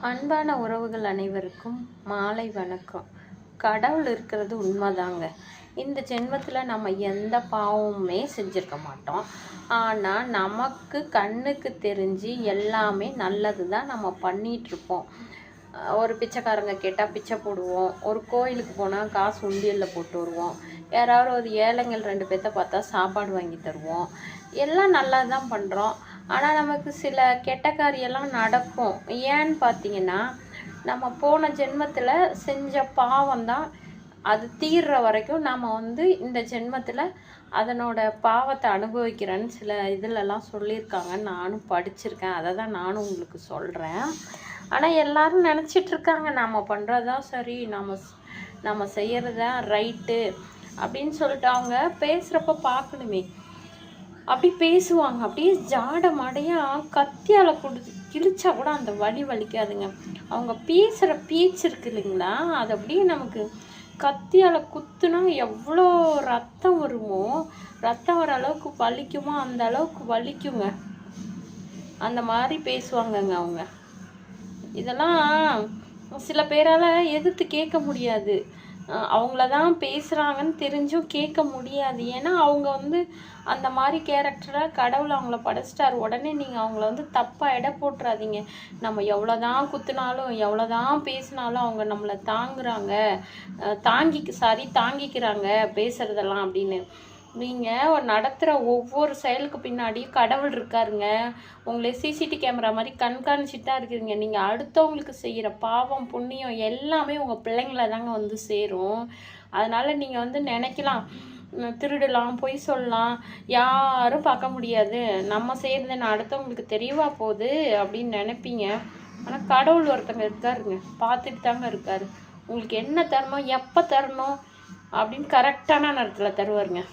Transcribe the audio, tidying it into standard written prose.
அன்பான உறவுகள் அனைவருக்கும் மாலை வணக்கம். கடவுள் இருக்கிறது உண்மைதாங்க. இந்த ஜென்மத்தில் நம்ம எந்த பாவமுமே செஞ்சுருக்க மாட்டோம். ஆனால் நமக்கு கண்ணுக்கு தெரிஞ்சு எல்லாமே நல்லது தான் நம்ம பண்ணிகிட்ருப்போம். ஒரு பிச்சைக்காரங்க கேட்டால் பிச்சை போடுவோம், ஒரு கோயிலுக்கு போனால் காசு உண்டியலில் போட்டு வருவோம், யாராவது ஒரு ஏழைங்கள் 2 பேர்த்த பார்த்தா சாப்பாடு வாங்கி தருவோம். எல்லாம் நல்லா தான் பண்ணுறோம். ஆனால் நமக்கு சில கெட்ட காரியெல்லாம் நடக்கும். ஏன்னு பார்த்தீங்கன்னா, நம்ம போன ஜென்மத்தில் செஞ்ச பாவம் தான் அது தீர்ற வரைக்கும் நாம் இந்த ஜென்மத்தில் அதனோட பாவத்தை அனுபவிக்கிறேன்னு சில இதிலெல்லாம் சொல்லியிருக்காங்க. நானும் படிச்சிருக்கேன். அதை தான் நானும் உங்களுக்கு சொல்கிறேன். ஆனால் எல்லாரும் நினச்சிட்ருக்காங்க நம்ம பண்ணுறது தான் சரி, நம்ம செய்கிறது தான் ரைட்டு அப்படின்னு சொல்லிட்டு அவங்க பேசுகிறப்ப பார்க்கணுமே. அப்படி பேசுவாங்க, அப்படியே ஜாட மாடையாக கத்தியால் கிழிச்சா கூட அந்த வலிக்காதுங்க. அவங்க பேசுகிற பேச்சு இருக்கு இல்லைங்களா, அது அப்படியே நமக்கு கத்தியால் குத்துனா எவ்வளோ ரத்தம் வருமோ, ரத்தம் வர அளவுக்கு வலிக்குமோ அந்த அளவுக்கு வலிக்குங்க. அந்த மாதிரி பேசுவாங்கங்க அவங்க. இதெல்லாம் சில பேரால் எதிர்த்து கேட்க முடியாது. அவங்கள தான் பேசுகிறாங்கன்னு தெரிஞ்சும் கேட்க முடியாது. ஏன்னா அவங்க அந்த மாதிரி கேரக்டராக கடவுள் அவங்கள படைச்சிட்டார். உடனே நீங்கள் அவங்கள தப்பாக எடை போட்டுறாதீங்க. நம்ம எவ்வளோ தான் குத்துனாலும் எவ்வளோ தான் பேசினாலும் அவங்க நம்மளை தாங்கிக்கிறாங்க பேசுகிறதெல்லாம் அப்படின்னு. நீங்கள் நடத்துகிற ஒவ்வொரு செயலுக்கு பின்னாடி கடவுள் இருக்காருங்க. உங்களை சிசிடி கேமரா மாதிரி கண்காணிச்சிட்டு தான் இருக்குதுங்க. நீங்கள் அடுத்தவங்களுக்கு செய்கிற பாவம் புண்ணியம் எல்லாமே உங்கள் பிள்ளைங்கள தாங்க சேரும். அதனால் நீங்கள் நினைக்கலாம், திருடலாம், பொய் சொல்லலாம், யாரும் பார்க்க முடியாது, நம்ம செய்கிறது நான் அடுத்தவங்களுக்கு தெரியவா போகுது அப்படின்னு நினைப்பீங்க. ஆனால் கடவுள் ஒருத்தங்க இருக்காருங்க, பார்த்துட்டு தாங்க இருக்காரு. உங்களுக்கு என்ன தரணும், எப்போ தரணும் அப்படின்னு கரெக்டான நேரத்தில் தருவாருங்க.